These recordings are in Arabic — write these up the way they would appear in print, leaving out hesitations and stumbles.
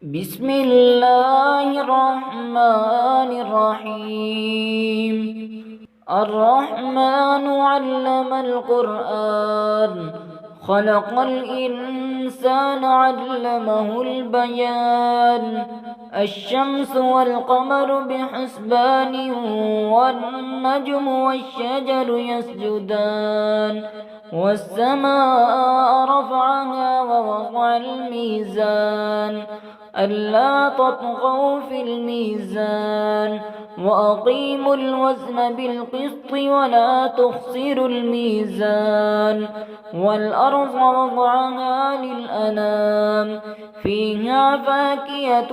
بسم الله الرحمن الرحيم. الرحمن علم القرآن، خلق الإنسان علمه البيان. الشمس والقمر بحسبان، والنجم والشجر يسجدان. والسماء رفعها ووضع الميزان، ألا تطغوا في الميزان، وأقيموا الوزن بالقسط ولا تخسروا الميزان. والأرض وضعها للأنام، فيها فاكهة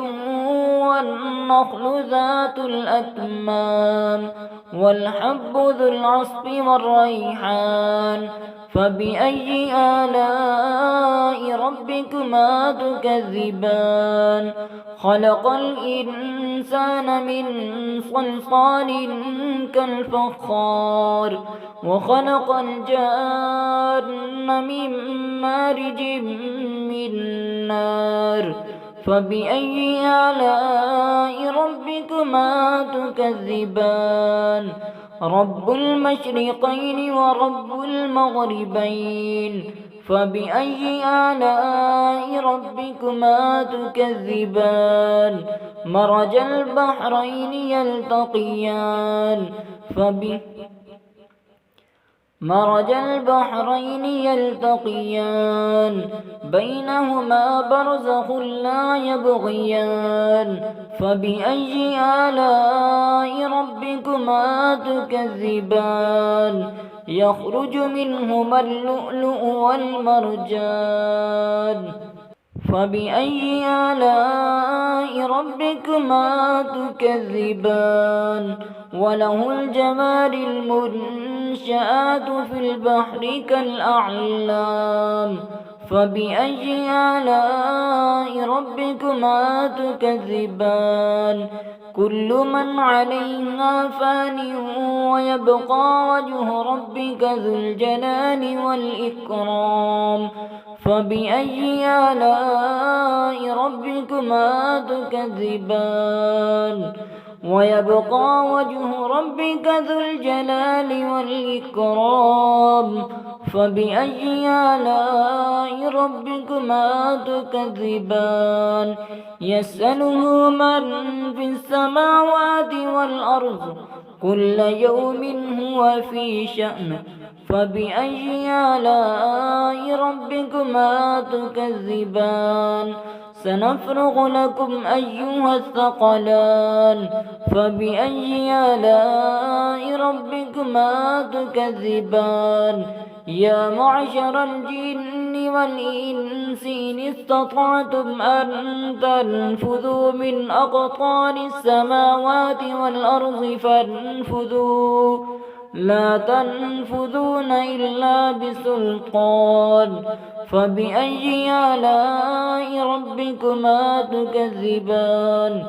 والنخل ذات الأكمام، والحب ذو العصف والريحان. فبأي آلاء ربكما تكذبان؟ خلق الإنسان من صلصال كالفخار، وخلق الجان من مارج من نار. فبأي آلاء ربكما تكذبان؟ رب المشرقين ورب المغربين. فبأي آلاء ربكما تكذبان؟ مرج البحرين يلتقيان. مرج البحرين يلتقيان، بينهما برزخ لا يبغيان. فبأي آلاء ربكما تكذبان؟ يخرج منهما اللؤلؤ والمرجان. فبأي آلاء ربكما تكذبان؟ وله الجوار المنشآت في البحر كالأعلام. فبأي آلاء ربكما تكذبان؟ كل من عليها فان، ويبقى وجه ربك ذو الجلال والإكرام. فبأي آلاء ربكما تكذبان؟ ويبقى وجه ربك ذو الجلال والإكرام. فبأي آلاء ربكما تكذبان؟ يسأله من في السماوات والأرض، كل يوم هو في شأن. فبأي آلاء ربكما تكذبان؟ سنفرغ لكم أيها الثقلان. فبأي آلاء ربكما تكذبان؟ يا معشر الجن والإنس إن استطعتم أن تنفذوا من أقطار السماوات والأرض فانفذوا، لا تنفذون إلا بسلطان. فبأي آلاء ربكما تكذبان؟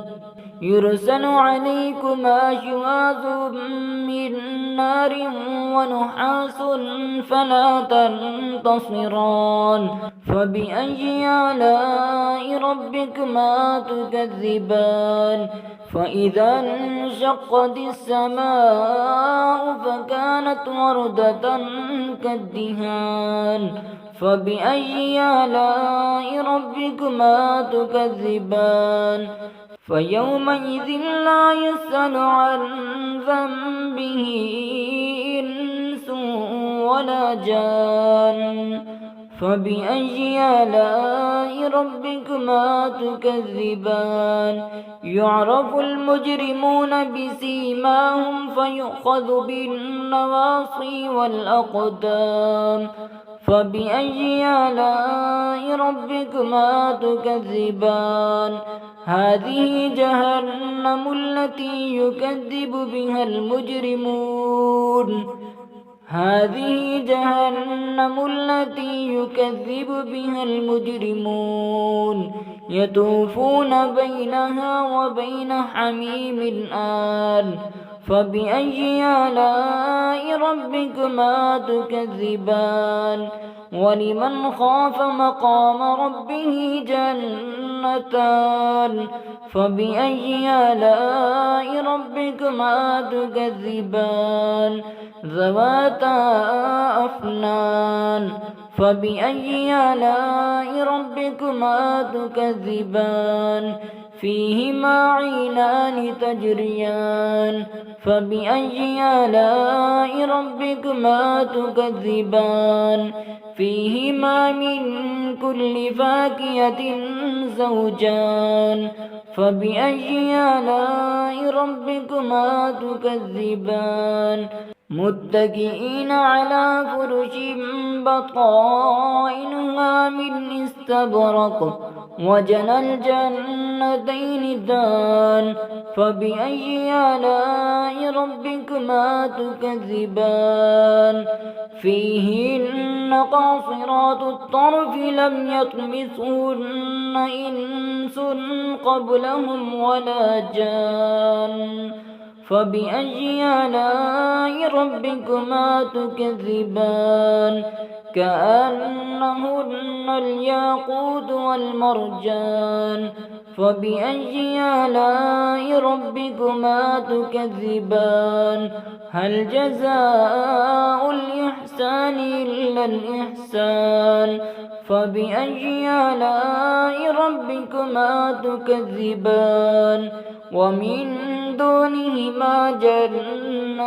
يرسل عليكما شواظ من نار ونحاس فلا تنتصران. فبأي آلاء ربكما تكذبان؟ فإذا انشقت السماء فكانت وردة كالدهان. فبأي آلاء ربكما تكذبان؟ فيومئذ لا يسأل عن ذنبه إنس ولا جان. فبأي آلاء ربكما تكذبان؟ يعرف المجرمون بسيماهم فيؤخذ بالنواصي والأقدام. فبأي آلاء ربكما تكذبان؟ هذه جهنم التي يكذب بها المجرمون. هذه جهنم التي يكذب بها المجرمون، يطوفون بينها وبين حميم آن. فبأي آلاء ربكما تكذبان؟ ولمن خاف مقام ربه جنتان فبأي آلاء ربكما تكذبان ذواتا أفنان فبأي آلاء ربكما تكذبان فيهما عينان تجريان فبأي آلاء ربكما تكذبان فيهما من كل فاكهة زوجان فبأي آلاء ربكما تكذبان متكئين على فرش بطائنها من استبرق وجنى الجنتين دان فبأي آلاء ربكما تكذبان فيهن قاصرات الطرف لم يطمثهن إنس قبلهم ولا جان فبأي آلاء ربكما تكذبان كأنهن الياقوت والمرجان فبأي آلاء ربكما تكذبان هل جزاء الإحسان إلا الإحسان فبأي آلاء ربكما تكذبان ومن دونهما جنتان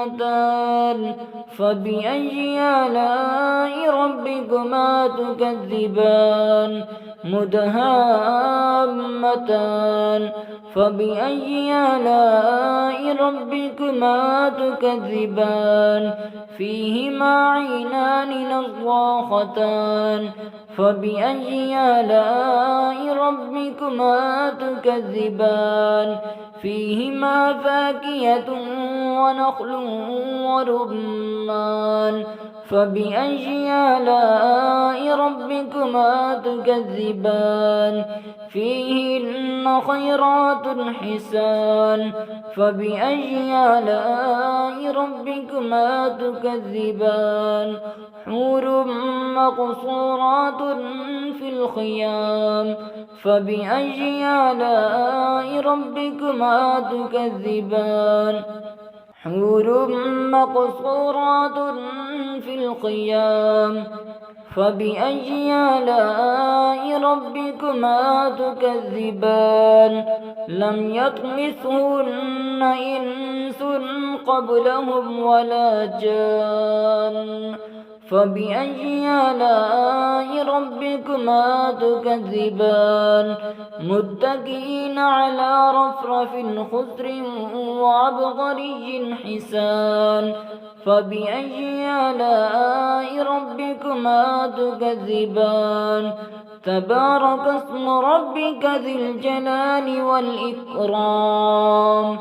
فبأي آلاء ربكما تكذبان مدهامتان فبأي آلاء ربكما تكذبان فيهما عينان نضاختان فبأي آلاء ربكما تكذبان فيهما فاكهة ونخل ورمان فبأي آلاء ربكما تكذبان فيهن خيرات حسان فبأي آلاء ربكما تكذبان حور مقصورات في الخيام فبأي آلاء ربكما تكذبان حور مقصورات في الخيام فبأي آلاء ربكما تكذبان لم يطمثهن إنس قبلهم ولا جان فبأي آلاء ربكما تكذبان متكئين على رفرف خضر وعبقري حسان فبأي آلاء ربكما تكذبان تبارك اسم ربك ذي الجلال والإكرام.